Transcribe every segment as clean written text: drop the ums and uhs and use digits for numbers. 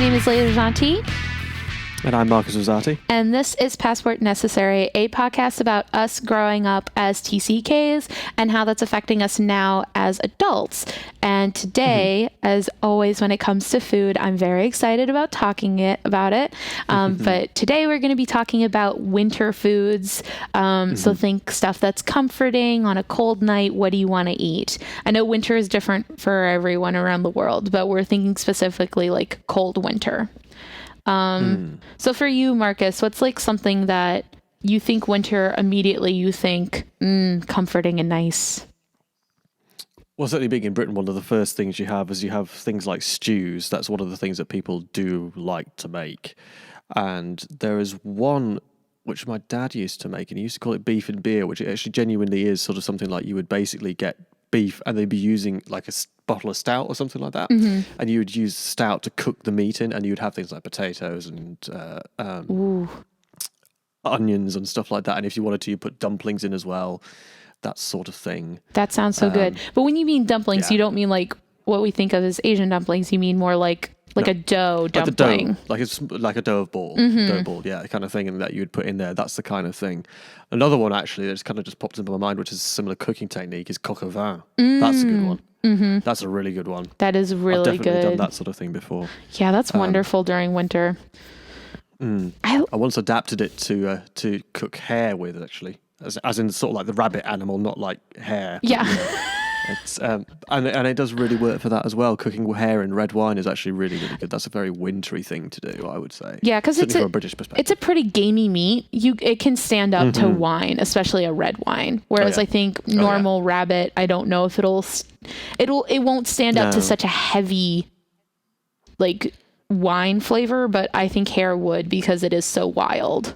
name is Leila Janti. And I'm Marcus Rosati. And this is Passport Necessary, a podcast about us growing up as TCKs and how that's affecting us now as adults. And today, as always, when it comes to food, I'm very excited about talking about it. But today we're going to be talking about winter foods. So think stuff that's comforting on a cold night. What do you want to eat? I know winter is different for everyone around the world, but we're thinking specifically like cold winter. So for you, Marcus, what's like something that you think winter immediately you think comforting and nice? Well, certainly being in Britain, one of the first things you have things like stews. That's one of the things that people do like to make. And there is one which my dad used to make, and he used to call it beef and beer, which it actually genuinely is sort of something like you would basically get beef and they'd be using like a bottle of stout or something like that, and you would use stout to cook the meat in, and you'd have things like potatoes and onions and stuff like that, and if you wanted to, you put dumplings in as well, that sort of thing. That sounds so good. But when you mean dumplings, you don't mean like what we think of as Asian dumplings. You mean more like a dough dumpling, like it's like a dough ball, kind of thing, and that you would put in there. That's the kind of thing. Another one actually that's kind of just popped into my mind, which is a similar cooking technique, is coq au vin. That's a good one. That's a really good one. That is really I've definitely good. done that sort of thing before. Yeah, that's wonderful during winter. I once adapted it to cook hare with, actually, as in sort of like the rabbit animal, not like hare. Yeah. It's and it does really work for that as well. Cooking hare in red wine is actually really, really good. That's a very wintry thing to do, I would say. Yeah, because from a British perspective, it's a pretty gamey meat. It can stand up to wine, especially a red wine. Whereas I think normal rabbit, I don't know if it won't stand up to such a heavy like wine flavor, but I think hare would, because it is so wild.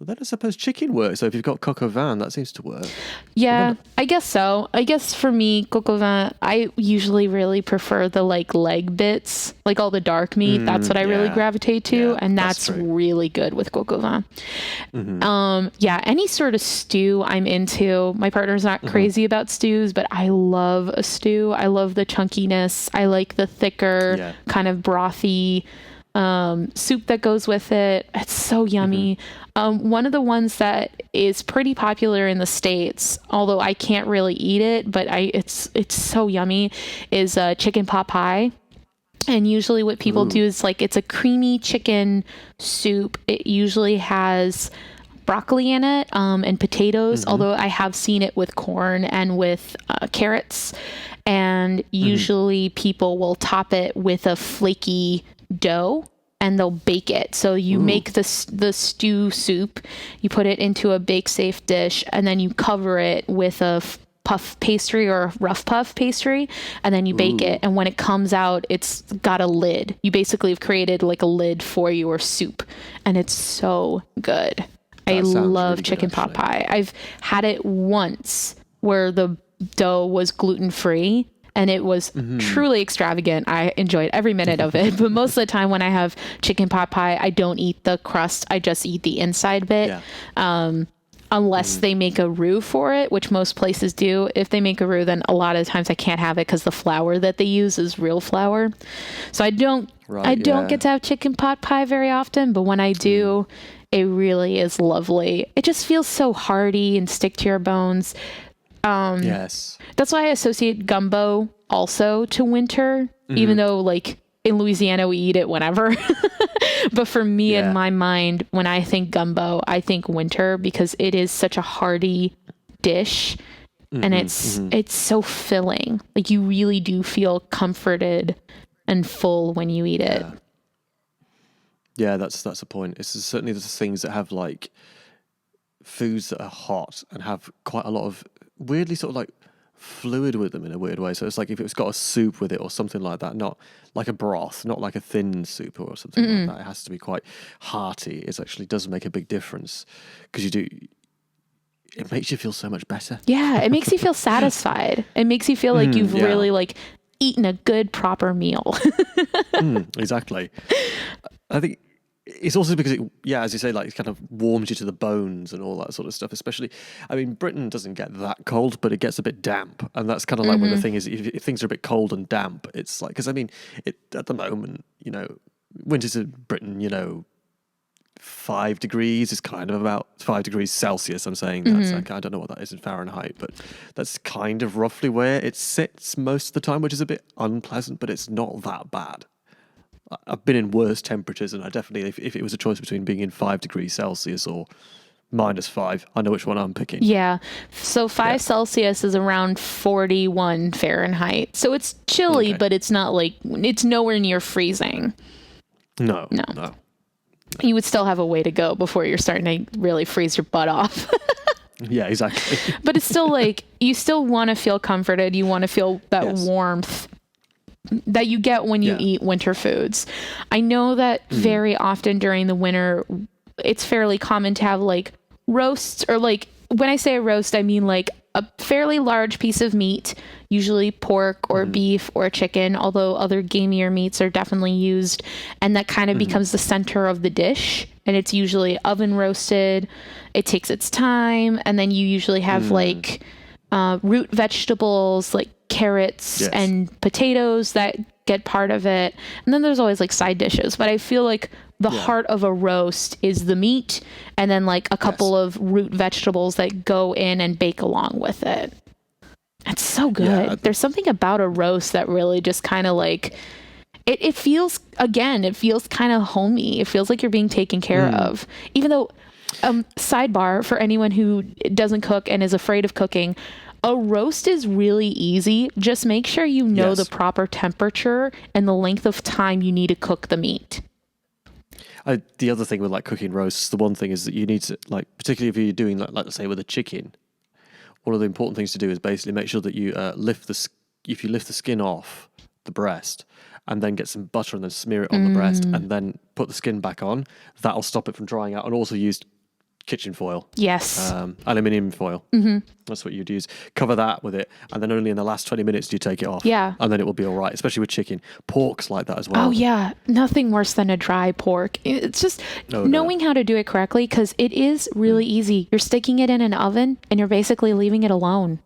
Well, then I suppose chicken works. So if you've got coq au vin, that seems to work. Yeah, I guess so. I guess for me, coq au vin, I usually really prefer the like leg bits, like all the dark meat. That's what I really gravitate to, and that's really good with coq au vin. Any sort of stew I'm into. My partner's not crazy about stews, but I love a stew. I love the chunkiness. I like the thicker, kind of brothy soup that goes with it. It's so yummy. One of the ones that is pretty popular in the States, although I can't really eat it, but it's so yummy, is chicken pot pie. And usually what people do is like, it's a creamy chicken soup. It usually has broccoli in it, and potatoes, although I have seen it with corn and with carrots. And usually people will top it with a flaky dough, and they'll bake it. So you make the stew soup, you put it into a bake safe dish, and then you cover it with a puff pastry or a rough puff pastry, and then you bake it. And when it comes out, it's got a lid. You basically have created like a lid for your soup, and it's so good. I love chicken pot pie. I've had it once where the dough was gluten-free, and it was truly extravagant. I enjoyed every minute of it. But most of the time when I have chicken pot pie, I don't eat the crust. I just eat the inside bit. Unless they make a roux for it, which most places do. If they make a roux, then a lot of times I can't have it because the flour that they use is real flour. So I don't get to have chicken pot pie very often. But when I do, it really is lovely. It just feels so hearty and stick to your bones. That's why I associate gumbo also to winter, even though like in Louisiana we eat it whenever. But for me, in my mind, when I think gumbo, I think winter, because it is such a hearty dish, and it's so filling. Like you really do feel comforted and full when you eat it. Yeah, that's the point. It's certainly the things that have like foods that are hot and have quite a lot of weirdly sort of like fluid with them in a weird way. So it's like if it's got a soup with it or something like that, not like a broth, not like a thin soup or something like that. It has to be quite hearty. It actually does make a big difference, because it makes you feel so much better. Yeah, it makes you feel satisfied. It makes you feel like you've really like eaten a good proper meal. Exactly. I think it's also because it, as you say, like it kind of warms you to the bones and all that sort of stuff. Especially, I mean, Britain doesn't get that cold, but it gets a bit damp, and that's kind of like when the thing is, if things are a bit cold and damp, it's like, because I mean, at the moment, you know, winters in Britain, 5 degrees is kind of about 5 degrees Celsius. I'm saying that's like, I don't know what that is in Fahrenheit, but that's kind of roughly where it sits most of the time, which is a bit unpleasant, but it's not that bad. I've been in worse temperatures, and I definitely, if it was a choice between being in 5 degrees Celsius or -5, I know which one I'm picking. Yeah. So 5 Celsius is around 41 Fahrenheit. So it's chilly, but it's not like, it's nowhere near freezing. No. You would still have a way to go before you're starting to really freeze your butt off. Yeah, exactly. But it's still like, you still want to feel comforted. You want to feel that warmth that you get when you eat winter foods. I know that very often during the winter, it's fairly common to have like roasts, or like, when I say a roast, I mean like a fairly large piece of meat, usually pork or beef or chicken, although other gamier meats are definitely used. And that kind of becomes the center of the dish. And it's usually oven roasted. It takes its time. And then you usually have like root vegetables like carrots and potatoes that get part of it. And then there's always like side dishes. But I feel like the heart of a roast is the meat, and then like a couple of root vegetables that go in and bake along with it. It's so good. Yeah, there's something about a roast that really just kind of like, it feels kind of homey. It feels like you're being taken care of. Even though, sidebar for anyone who doesn't cook and is afraid of cooking, a roast is really easy. Just make sure you know the proper temperature and the length of time you need to cook the meat. The other thing with like cooking roasts, the one thing is that you need to, like, particularly if you're doing like let's say with a chicken, one of the important things to do is basically make sure that you lift the skin off the breast, and then get some butter and then smear it on the breast, and then put the skin back on. That'll stop it from drying out, and also use kitchen foil. Yes. Aluminium foil. That's what you'd use. Cover that with it, and then only in the last 20 minutes do you take it off. Yeah. And then it will be all right, especially with chicken. Pork's like that as well. Oh, yeah. Nothing worse than a dry pork. It's just knowing how to do it correctly, because it is really easy. You're sticking it in an oven, and you're basically leaving it alone.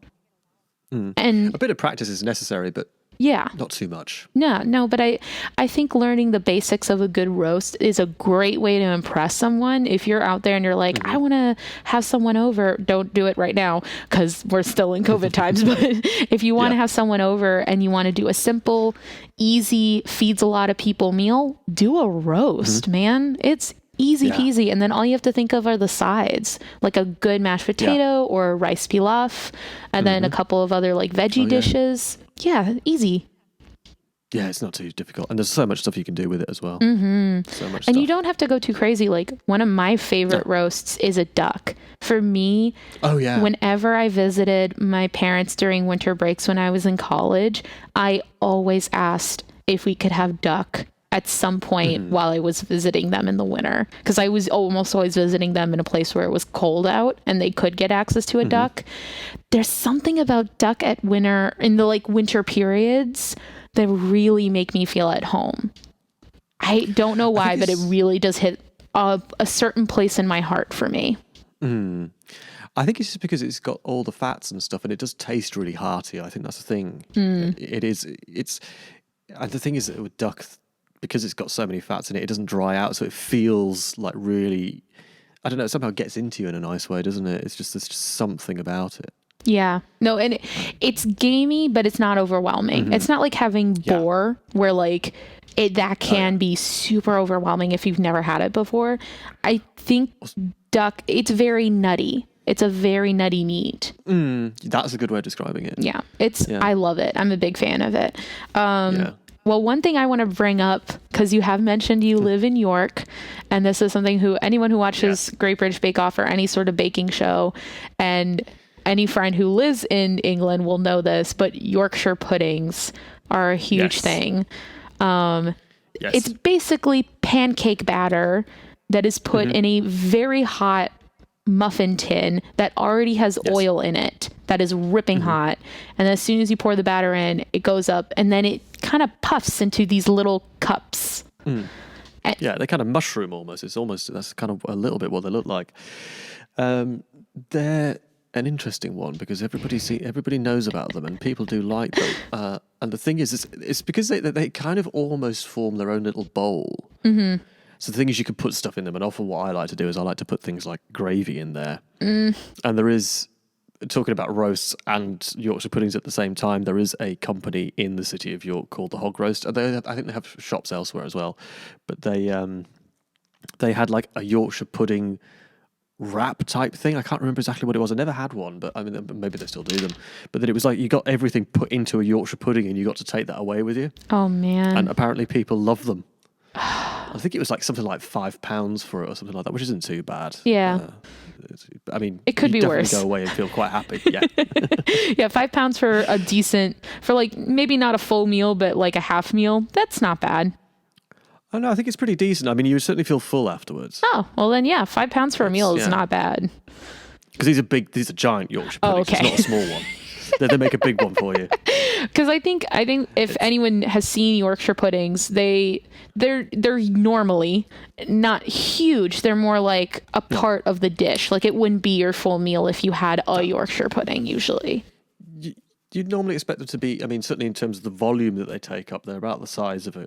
And a bit of practice is necessary, but not too much. No, but I think learning the basics of a good roast is a great way to impress someone. If you're out there and you're like, I want to have someone over, don't do it right now because we're still in COVID times. But if you want to have someone over and you want to do a simple, easy, feeds a lot of people meal, do a roast, man. It's easy peasy. And then all you have to think of are the sides, like a good mashed potato or a rice pilaf, and then a couple of other like veggie dishes. Yeah, easy. Yeah, it's not too difficult. And there's so much stuff you can do with it as well. So much stuff. And you don't have to go too crazy. Like, one of my favorite roasts is a duck. For me, whenever I visited my parents during winter breaks when I was in college, I always asked if we could have duck at some point while I was visiting them in the winter. Because I was almost always visiting them in a place where it was cold out and they could get access to a duck. There's something about duck at winter, in the like winter periods, that really make me feel at home. I don't know why, but it really does hit a certain place in my heart for me. I think it's just because it's got all the fats and stuff, and it does taste really hearty. I think that's the thing. It is. And the thing is that with duck, because it's got so many fats in it, it doesn't dry out, so it feels like really, I don't know, it somehow gets into you in a nice way, doesn't it? There's just something about it. Yeah. No, and it's gamey, but it's not overwhelming. It's not like having boar, where like that can be super overwhelming if you've never had it before. I think duck, it's very nutty. It's a very nutty meat. That's a good way of describing it. Yeah. I love it. I'm a big fan of it. Well, one thing I want to bring up, because you have mentioned you live in York, and this is something anyone who watches Great British Bake Off or any sort of baking show, and any friend who lives in England will know this, but Yorkshire puddings are a huge thing. It's basically pancake batter that is put in a very hot muffin tin that already has oil in it that is ripping hot, and as soon as you pour the batter in, it goes up, and then it kind of puffs into these little cups. They kind of mushroom almost. That's kind of a little bit what they look like. They're an interesting one because everybody knows about them and people do like them. And the thing is, it's because they kind of almost form their own little bowl. Mm-hmm. So the thing is, you can put stuff in them, and often what I like to do is I like to put things like gravy in there. And there is, talking about roasts and Yorkshire puddings at the same time, there is a company in the city of York called the Hog Roast. And I think they have shops elsewhere as well, but they had like a Yorkshire pudding wrap type thing. I can't remember exactly what it was. I never had one, but I mean, maybe they still do them. But then it was like you got everything put into a Yorkshire pudding, and you got to take that away with you. Oh man! And apparently people love them. I think it was like something like £5 for it or something like that, which isn't too bad. Yeah. I mean, it could be worse. Go away and feel quite happy. Yeah. Yeah, £5 for a decent, for like maybe not a full meal, but like a half meal. That's not bad. Oh no, I think it's pretty decent. I mean, you would certainly feel full afterwards. Oh, well then, yeah, £5 for a meal is not bad. Because these are giant Yorkshire puddings. Oh, okay. It's not a small one. They make a big one for you. Because I think if anyone has seen Yorkshire puddings, they're normally not huge. They're more like a part of the dish. Like it wouldn't be your full meal if you had a Yorkshire pudding usually. You'd normally expect them to be, I mean, certainly in terms of the volume that they take up, they're about the size of a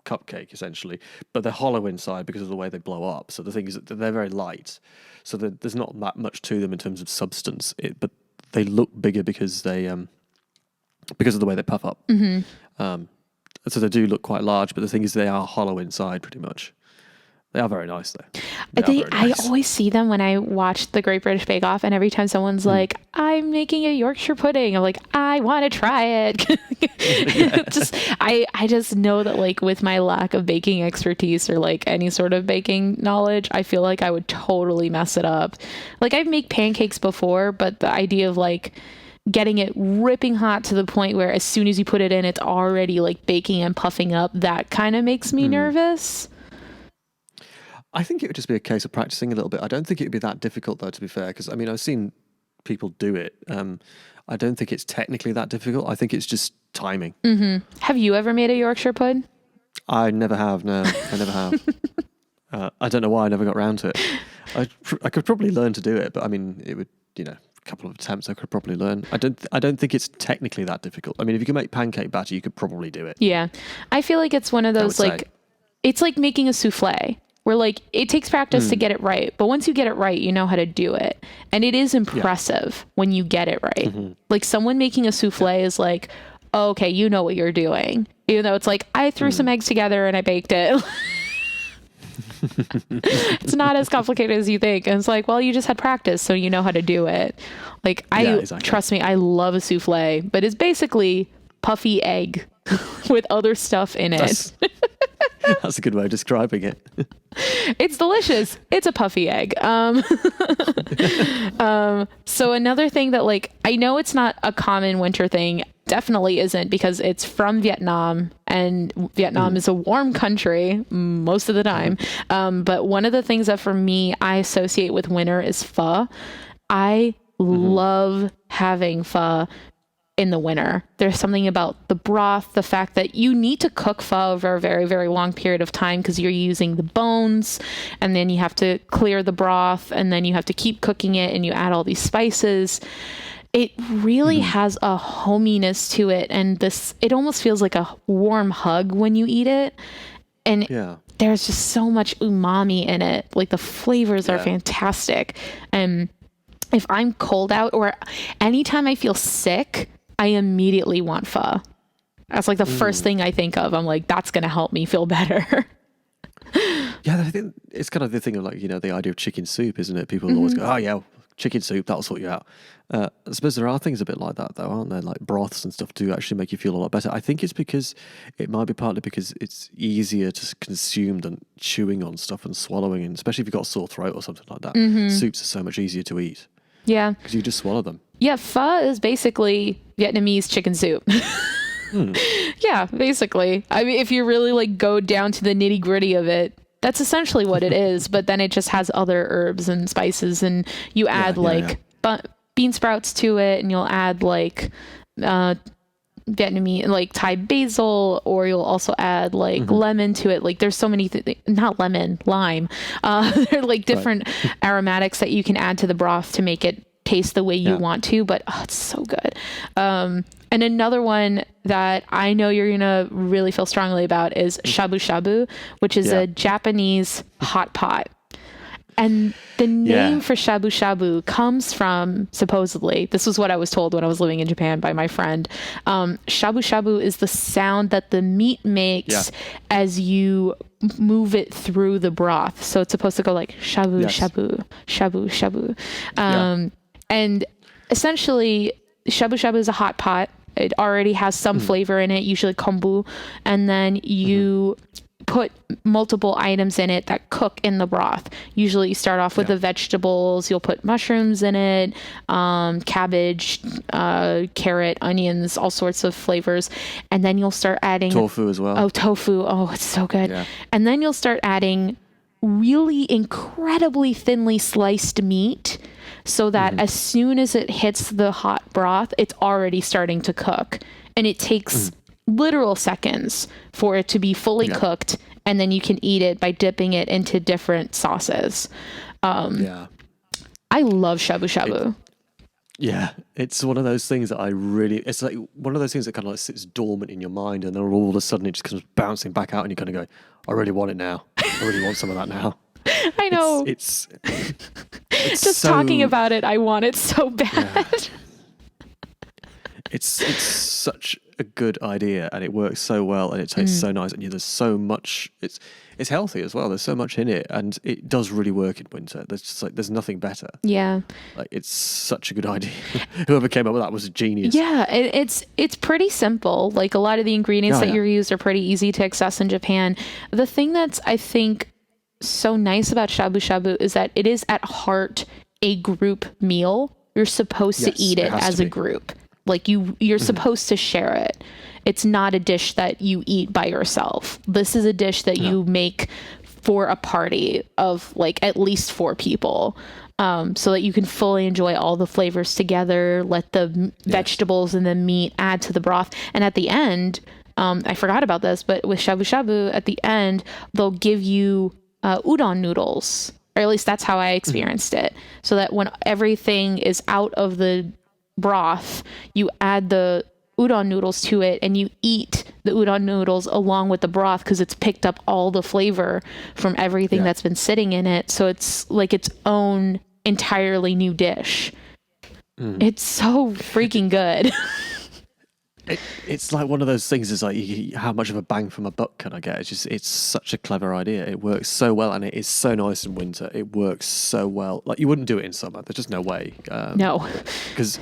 cupcake essentially, but they're hollow inside because of the way they blow up. So the thing is that they're very light. So there's not that much to them in terms of substance, but they look bigger because because of the way they puff up. Mm-hmm. So they do look quite large, but the thing is they are hollow inside pretty much. They are very nice though. I always see them when I watch the Great British Bake Off, and every time someone's like, I'm making a Yorkshire pudding, I'm like, I want to try it. I just know that like with my lack of baking expertise or like any sort of baking knowledge, I feel like I would totally mess it up. Like I've made pancakes before, but the idea of like getting it ripping hot to the point where as soon as you put it in, it's already like baking and puffing up, that kind of makes me nervous. I think it would just be a case of practicing a little bit. I don't think it would be that difficult, though, to be fair, because, I mean, I've seen people do it. I don't think it's technically that difficult. I think it's just timing. Mm-hmm. Have you ever made a Yorkshire pud? I never have, no. I never have. I don't know why I never got around to it. I could probably learn to do it, but, I mean, it would, a couple of attempts I could probably learn. I don't think it's technically that difficult. I mean, if you can make pancake batter, you could probably do it. Yeah. I feel like it's one of those, like, it's like making a souffle. Where like it takes practice to get it right, but once you get it right, you know how to do it, and it is impressive when you get it right. Mm-hmm. Like someone making a souffle is like, oh, okay, you know what you're doing, even though it's like I threw some eggs together and I baked it. It's not as complicated as you think, and it's like, well, you just had practice, so you know how to do it. Like trust me, I love a souffle, but it's basically puffy egg with other stuff in it. That's a good way of describing it. It's delicious. It's a puffy egg. So another thing that like, I know it's not a common winter thing, definitely isn't, because it's from Vietnam, and Vietnam is a warm country most of the time. But one of the things that for me, I associate with winter is pho. I love having pho in the winter. There's something about the broth, the fact that you need to cook pho over a very, very long period of time because you're using the bones, and then you have to clear the broth, and then you have to keep cooking it, and you add all these spices. It really has a hominess to it, and it almost feels like a warm hug when you eat it. And there's just so much umami in it. Like the flavors are fantastic. And if I'm cold out or anytime I feel sick, I immediately want pho. That's like the first thing I think of. I'm like, that's going to help me feel better. Yeah, I think it's kind of the thing of like, the idea of chicken soup, isn't it? People always go, oh yeah, chicken soup, that'll sort you out. I suppose there are things a bit like that though, aren't there? Like broths and stuff do actually make you feel a lot better. I think it might be partly because it's easier to consume than chewing on stuff and swallowing, and especially if you've got a sore throat or something like that. Soups are so much easier to eat. Yeah. Because you just swallow them. Yeah, pho is basically Vietnamese chicken soup. Yeah, basically. I mean, if you really like go down to the nitty gritty of it, that's essentially what it is. But then it just has other herbs and spices, and you add bean sprouts to it, and you'll add like Vietnamese, like Thai basil, or you'll also add like lemon to it. Like there's so many, not lemon, lime. They're like different aromatics that you can add to the broth to make it taste the way you want to, but it's so good. And another one that I know you're gonna really feel strongly about is shabu shabu, which is a Japanese hot pot. And the name for shabu shabu comes from, supposedly, this was what I was told when I was living in Japan by my friend. Shabu shabu is the sound that the meat makes as you move it through the broth. So it's supposed to go like shabu shabu, shabu shabu. And essentially, shabu shabu is a hot pot. It already has some flavor in it, usually kombu. And then you put multiple items in it that cook in the broth. Usually you start off with the vegetables. You'll put mushrooms in it, cabbage, carrot, onions, all sorts of flavors. And then you'll start adding tofu as well. Oh, tofu. Oh, it's so good. Yeah. And then you'll start adding really incredibly thinly sliced meat so that as soon as it hits the hot broth, it's already starting to cook. And it takes literal seconds for it to be fully cooked, and then you can eat it by dipping it into different sauces. I love shabu shabu. It's one of those things that it's like one of those things that kind of like sits dormant in your mind, and then all of a sudden it just comes bouncing back out, and you kind of go, I really want it now. I really want some of that now. I know. It's just so, talking about it, I want it so bad. Yeah. It's such a good idea, and it works so well, and it tastes so nice, and there's so much. It's healthy as well. There's so much in it, and it does really work in winter. There's nothing better. Yeah, like it's such a good idea. Whoever came up with that was a genius. Yeah, it's pretty simple. Like a lot of the ingredients that you use are pretty easy to access in Japan. The thing that's I think so nice about shabu shabu is that it is at heart a group meal. You're supposed to eat it as a group. Like you're supposed to share it. It's not a dish that you eat by yourself. This is a dish that you make for a party of like at least 4 people, so that you can fully enjoy all the flavors together, let the vegetables and the meat add to the broth. And at the end, I forgot about this, but with shabu shabu, at the end, they'll give you udon noodles, or at least that's how I experienced it. So that when everything is out of the broth, you add the udon noodles to it, and you eat the udon noodles along with the broth because it's picked up all the flavor from everything that's been sitting in it. So it's like its own entirely new dish. It's so freaking good. It's like one of those things. Is like how much of a bang from a buck can I get? It's such a clever idea. It works so well, and it is so nice in winter. It works so well. Like you wouldn't do it in summer. There's just no way. No, because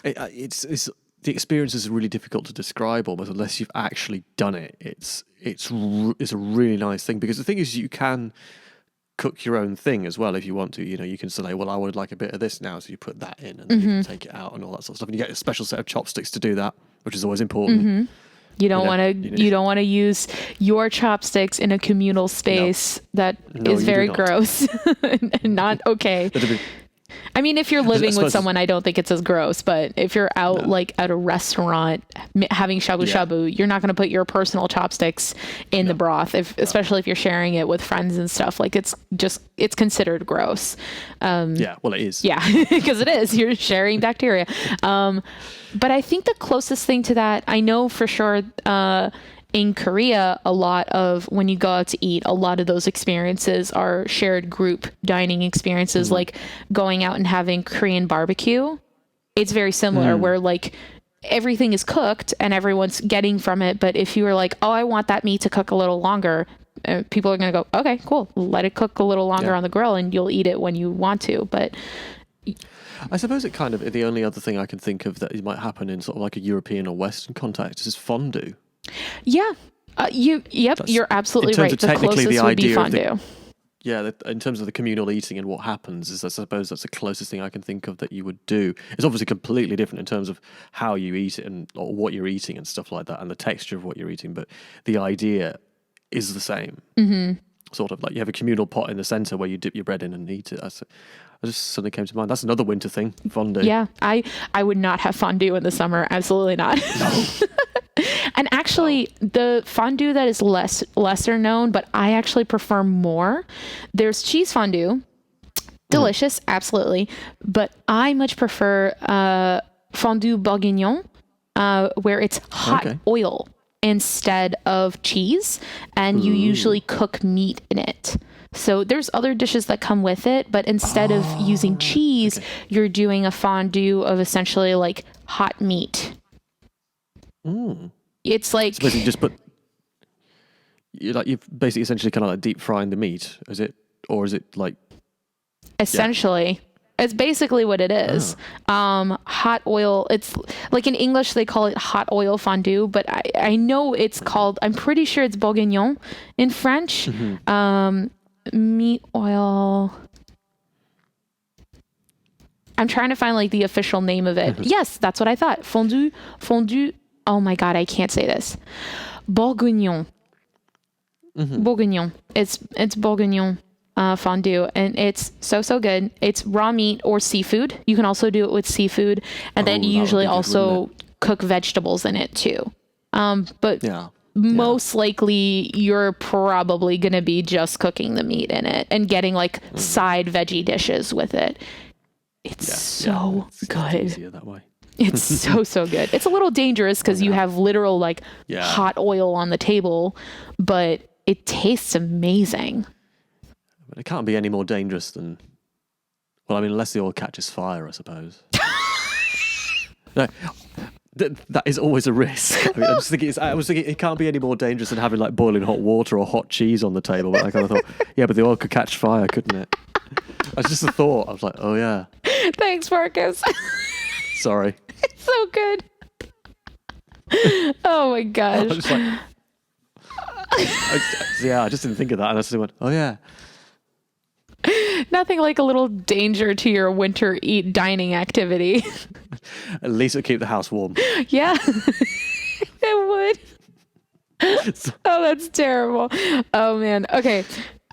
it's the experience is really difficult to describe almost unless you've actually done it. It's a really nice thing, because the thing is you can cook your own thing as well if you want to. You know, you can say, well, I would like a bit of this now, so you put that in, and then you can take it out and all that sort of stuff. And you get a special set of chopsticks to do that, which is always important. You don't want to use your chopsticks in a communal space that is very gross and not okay. I mean, if you're living with someone, I don't think it's as gross, but if you're out like at a restaurant having shabu shabu, you're not going to put your personal chopsticks in the broth, especially if you're sharing it with friends and stuff. Like it's considered gross. Well, it is. Yeah, because it is. You're sharing bacteria. But I think the closest thing to that, I know for sure, in Korea, a lot of when you go out to eat, a lot of those experiences are shared group dining experiences, like going out and having Korean barbecue. It's very similar where like everything is cooked and everyone's getting from it. But if you were like, oh, I want that meat to cook a little longer, people are going to go, okay, cool. Let it cook a little longer on the grill and you'll eat it when you want to. But I suppose it kind of, the only other thing I can think of that it might happen in sort of like a European or Western context is fondue. Yeah, you're absolutely right. The closest would be fondue. In terms of the communal eating and what happens, is I suppose that's the closest thing I can think of that you would do. It's obviously completely different in terms of how you eat it or what you're eating and stuff like that, and the texture of what you're eating, but the idea is the same. Sort of like you have a communal pot in the center where you dip your bread in and eat it. I I just suddenly came to mind. That's another winter thing, fondue. Yeah, I would not have fondue in the summer. Absolutely not. No. And actually, the fondue that is lesser known, but I actually prefer more. There's cheese fondue, delicious, absolutely, but I much prefer fondue bourguignon, where it's hot oil instead of cheese, and you usually cook meat in it. So there's other dishes that come with it, but instead of using cheese, you're doing a fondue of essentially like hot meat. It's like, so basically just you've basically essentially kind of like deep frying the meat, is it, or is it like essentially it's basically what it is. Hot oil. It's like in English they call it hot oil fondue, but I know it's called, I'm pretty sure it's bourguignon in French. Meat oil. I'm trying to find like the official name of it. Yes, that's what I thought. Fondue. Oh my God, I can't say this. Bourguignon. Bourguignon. It's bourguignon fondue, and it's so good. It's raw meat or seafood. You can also do it with seafood, and then you usually also cook vegetables in it too. But most likely you're probably going to be just cooking the meat in it and getting like side veggie dishes with it. It's so good. Easier that way. It's so good. It's a little dangerous because you have literal like hot oil on the table, but it tastes amazing. But it can't be any more dangerous than, well, I mean, unless the oil catches fire, I suppose. No, that is always a risk. I mean, I was thinking it can't be any more dangerous than having like boiling hot water or hot cheese on the table. But I kind of thought, yeah, but the oil could catch fire, couldn't it? That's just a thought. I was like, oh yeah. Thanks, Marcus. Sorry. It's so good. Oh my gosh. I was just like, I just didn't think of that, and I just went, oh yeah. Nothing like a little danger to your winter dining activity. At least it'll keep the house warm. Yeah, it would. Oh, that's terrible. Oh man. Okay.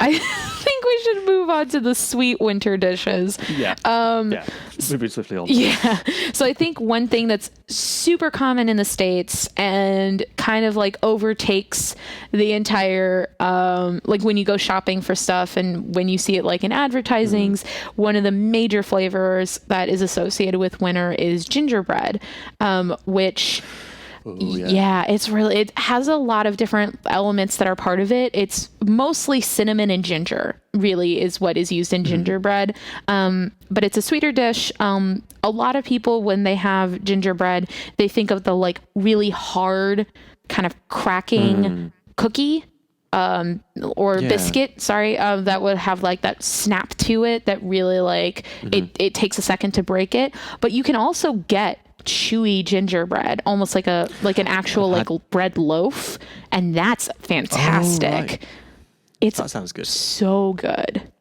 I think we should move on to the sweet winter dishes. Yeah. Moving swiftly on. Yeah. So I think one thing that's super common in the States and kind of like overtakes the entire, like when you go shopping for stuff and when you see it like in advertisings, one of the major flavors that is associated with winter is gingerbread, which... Ooh, it has a lot of different elements that are part of it. It's mostly cinnamon and ginger really is what is used in gingerbread. But it's a sweeter dish. A lot of people, when they have gingerbread, they think of the like really hard kind of cracking cookie or biscuit, that would have like that snap to it that really like it takes a second to break it. But you can also get chewy gingerbread, almost like an actual like bread loaf, and that's fantastic. That sounds good. So good.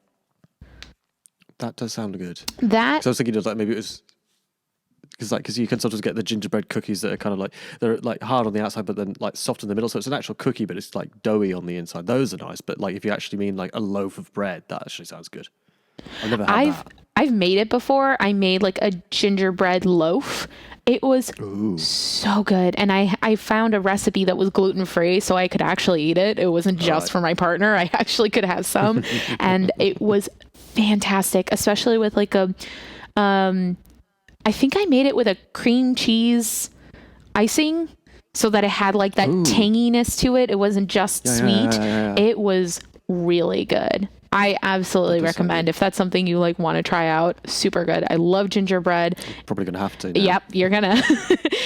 That does sound good. That, so I was thinking of like maybe it was because you can sometimes get the gingerbread cookies that are kind of like they're like hard on the outside but then like soft in the middle, so it's an actual cookie but it's like doughy on the inside. Those are nice, but like if you actually mean like a loaf of bread, that actually sounds good. I've never had that. I've made it before. I made like a gingerbread loaf. It was so good. And I found a recipe that was gluten-free so I could actually eat it. It wasn't just for my partner. I actually could have some. And it was fantastic, especially with like I think I made it with a cream cheese icing so that it had like that tanginess to it. It wasn't just sweet. It was really good. I absolutely recommend if that's something you like want to try out. Super good. I love gingerbread. Probably gonna have to now. Yep, you're gonna.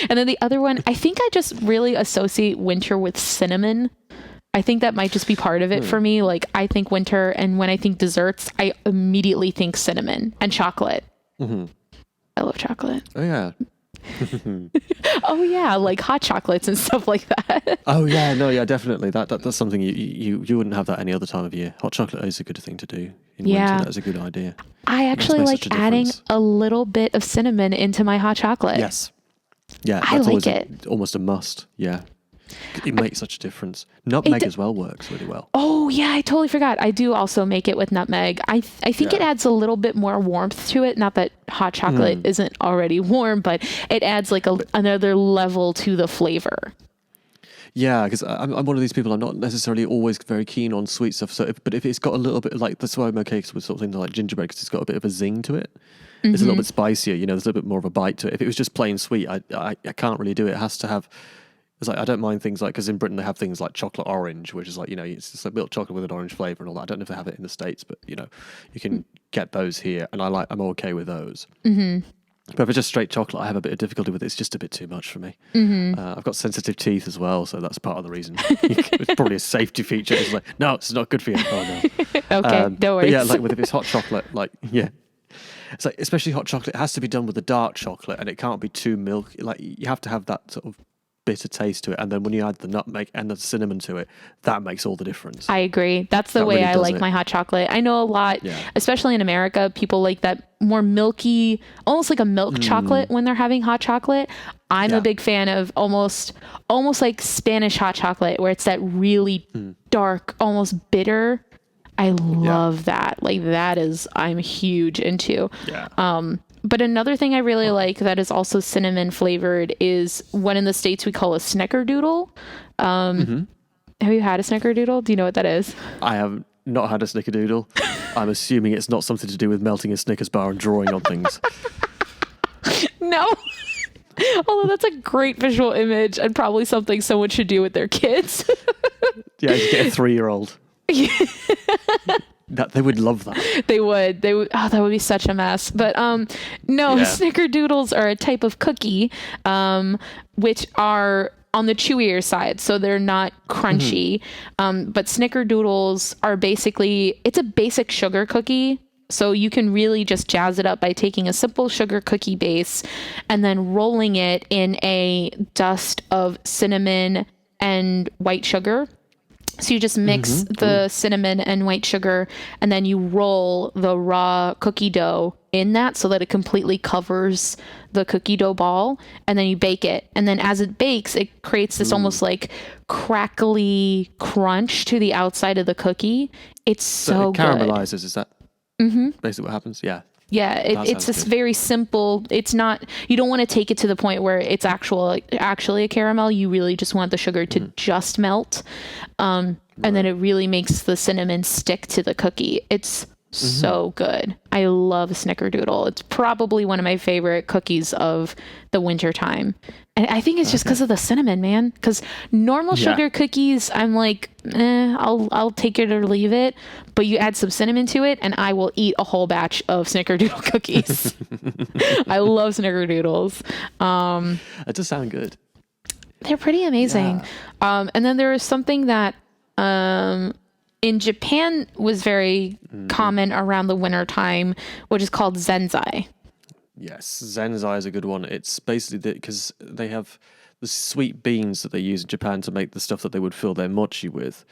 And then the other one, I think I just really associate winter with cinnamon. I think that might just be part of it for me. Like I think winter, and when I think desserts, I immediately think cinnamon and chocolate. I love chocolate. Oh yeah. Oh yeah, like hot chocolates and stuff like that. Oh yeah, no, yeah, definitely. That's something you wouldn't have that any other time of year. Hot chocolate is a good thing to do in winter. That's a good idea. I actually like adding a little bit of cinnamon into my hot chocolate. Yes. Yeah, I like it. Almost a must. Yeah. It makes such a difference. Nutmeg as well works really well. Oh yeah, I totally forgot. I do also make it with nutmeg. I think it adds a little bit more warmth to it. Not that hot chocolate isn't already warm, but it adds like another level to the flavor. Yeah, because I'm one of these people. I'm not necessarily always very keen on sweet stuff. But if it's got a little bit like, that's why I make cakes with something like gingerbread, because it's got a bit of a zing to it. It's a little bit spicier. There's a little bit more of a bite to it. If it was just plain sweet, I can't really do it. It has to have. It's like, I don't mind things like, because in Britain they have things like chocolate orange, which is like, it's just like milk chocolate with an orange flavour and all that. I don't know if they have it in the States, but you can get those here, and I'm okay with those. But if it's just straight chocolate, I have a bit of difficulty with it. It's just a bit too much for me. I've got sensitive teeth as well, so that's part of the reason. It's probably a safety feature. It's like, no, it's not good for you. Oh no. Okay, no worries. But yeah, like if it's hot chocolate, it's like, especially hot chocolate, it has to be done with the dark chocolate, and it can't be too milky. Like, you have to have that sort of bitter taste to it, and then when you add the nutmeg and the cinnamon to it, that makes all the difference. I agree. That's the way really I like my hot chocolate. I know a lot, especially in America, people like that more milky, almost like a milk chocolate when they're having hot chocolate. I'm a big fan of almost like Spanish hot chocolate, where it's that really dark, almost bitter. I love that. Like, that is, I'm huge into. But another thing I really like that is also cinnamon flavored is one in the States we call a Snickerdoodle. Have you had a Snickerdoodle? Do you know what that is? I have not had a Snickerdoodle. I'm assuming it's not something to do with melting a Snickers bar and drawing on things. No. Although that's a great visual image and probably something someone should do with their kids. Yeah, you get a 3-year-old. That they would love that. They would. Oh, that would be such a mess. But Snickerdoodles are a type of cookie, which are on the chewier side, so they're not crunchy. But Snickerdoodles are basically, it's a basic sugar cookie. So you can really just jazz it up by taking a simple sugar cookie base and then rolling it in a dust of cinnamon and white sugar. So you just mix the cinnamon and white sugar, and then you roll the raw cookie dough in that so that it completely covers the cookie dough ball, and then you bake it. And then as it bakes, it creates this almost like crackly crunch to the outside of the cookie. It's so it caramelizes, is that basically what happens? Yeah. Yeah, it's this very simple. It's not, you don't want to take it to the point where it's actually a caramel. You really just want the sugar to just melt. And then it really makes the cinnamon stick to the cookie. It's so good. I love Snickerdoodle. It's probably one of my favorite cookies of the winter time. And I think it's just because of the cinnamon, man. Because normal sugar cookies, I'm like, I'll take it or leave it. But you add some cinnamon to it, and I will eat a whole batch of Snickerdoodle cookies. I love Snickerdoodles. That does sound good. They're pretty amazing. Yeah. And then there is something that in Japan was very common around the winter time, which is called zenzai. Yes, zenzai is a good one. It's basically because they have the sweet beans that they use in Japan to make the stuff that they would fill their mochi with.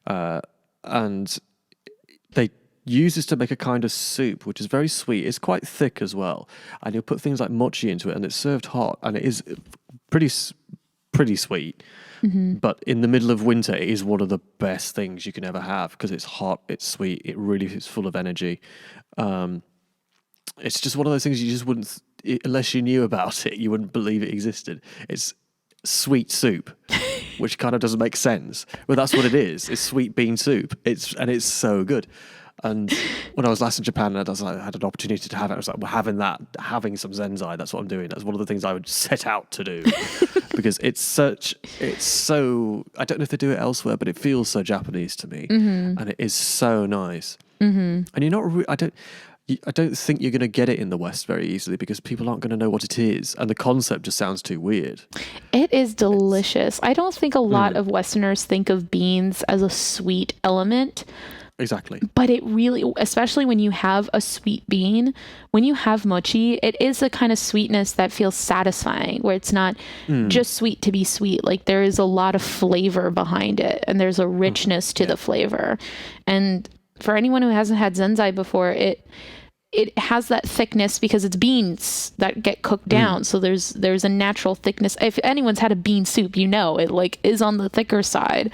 And they use this to make a kind of soup, which is very sweet. It's quite thick as well. And you'll put things like mochi into it, and it's served hot, and it is pretty sweet. But in the middle of winter, it is one of the best things you can ever have because it's hot, it's sweet, it really is full of energy. It's just one of those things you just wouldn't, unless you knew about it, you wouldn't believe it existed. It's sweet soup, which kind of doesn't make sense. But that's what it is. It's sweet bean soup. It's so good. And when I was last in Japan, I had an opportunity to have it. I was like, well, having some zenzai, that's what I'm doing. That's one of the things I would set out to do. Because it's so, I don't know if they do it elsewhere, but it feels so Japanese to me. And it is so nice. And you're not, I don't think you're going to get it in the West very easily because people aren't going to know what it is. And the concept just sounds too weird. It is delicious. I don't think a lot of Westerners think of beans as a sweet element. Exactly. But it really, especially when you have a sweet bean, when you have mochi, it is a kind of sweetness that feels satisfying, where it's not just sweet to be sweet. Like, there is a lot of flavor behind it, and there's a richness to the flavor. And for anyone who hasn't had zenzai before, it has that thickness because it's beans that get cooked down. So there's a natural thickness. If anyone's had a bean soup, you know, it like is on the thicker side.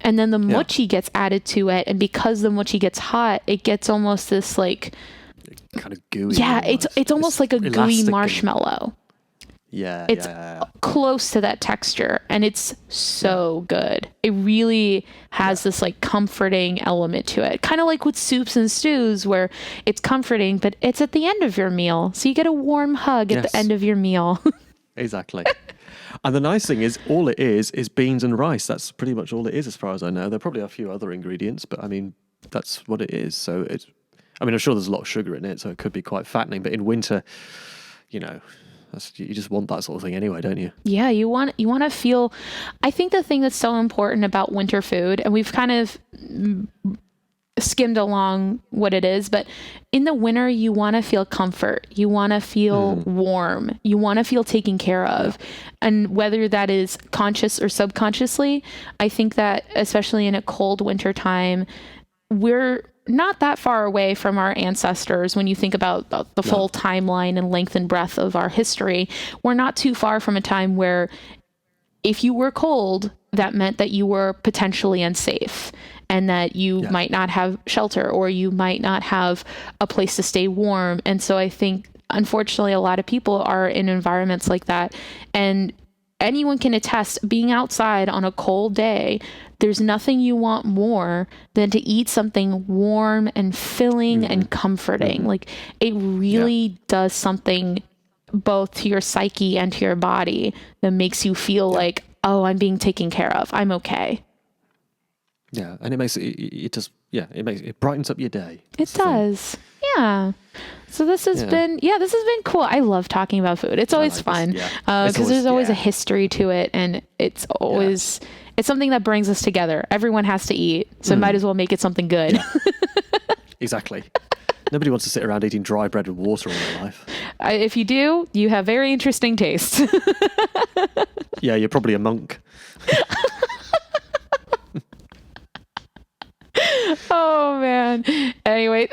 And then the mochi gets added to it. And because the mochi gets hot, it gets almost this like kind of gooey. Yeah, it's almost like a gooey marshmallow. It's close to that texture, and it's so good. It really has this like comforting element to it. Kind of like with soups and stews where it's comforting, but it's at the end of your meal. So you get a warm hug at the end of your meal. Exactly. And the nice thing is all it is beans and rice. That's pretty much all it is as far as I know. There probably are a few other ingredients, but I mean, that's what it is. So I'm sure there's a lot of sugar in it, so it could be quite fattening, but in winter, you know, you just want that sort of thing anyway, don't you? Yeah, you want to feel. I think the thing that's so important about winter food, and we've kind of skimmed along what it is, but in the winter, you want to feel comfort. You want to feel warm. You want to feel taken care of. And whether that is conscious or subconsciously, I think that especially in a cold winter time, we're not that far away from our ancestors. When you think about the full timeline and length and breadth of our history, we're not too far from a time where if you were cold, that meant that you were potentially unsafe and that you might not have shelter or you might not have a place to stay warm. And so I think, unfortunately, a lot of people are in environments like that. And anyone can attest, being outside on a cold day, there's nothing you want more than to eat something warm and filling and comforting. Like it really does something both to your psyche and to your body that makes you feel like, oh, I'm being taken care of. I'm okay. Yeah. And it brightens up your day. It does. Yeah. So this has been cool. I love talking about food. It's always fun because there's always a history to it, and it's always it's something that brings us together. Everyone has to eat, so might as well make it something good. Yeah. Exactly. Nobody wants to sit around eating dry bread with water all their life. If you do, you have very interesting taste. Yeah, you're probably a monk. Oh man. Anyway.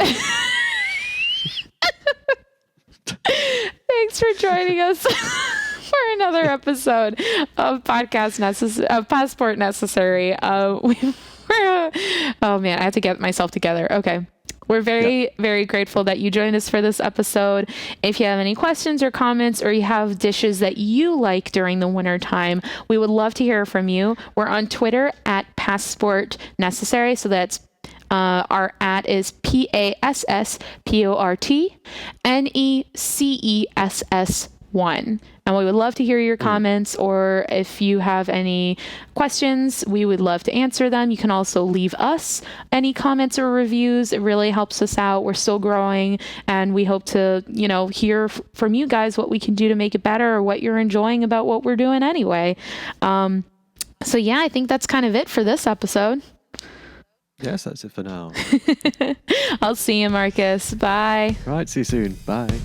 Thanks for joining us for another episode of Passport Necessary. Oh man, I have to get myself together. Okay. We're very, very grateful that you joined us for this episode. If you have any questions or comments, or you have dishes that you like during the winter time, we would love to hear from you. We're on Twitter at Passport Necessary. So that's our @ is PASSPORTNECESS1. And we would love to hear your comments, or if you have any questions, we would love to answer them. You can also leave us any comments or reviews. It really helps us out. We're still growing, and we hope to, hear from you guys what we can do to make it better, or what you're enjoying about what we're doing anyway. So yeah, I think that's kind of it for this episode. Yes, that's it for now. I'll see you, Marcus. Bye. Right, see you soon. Bye.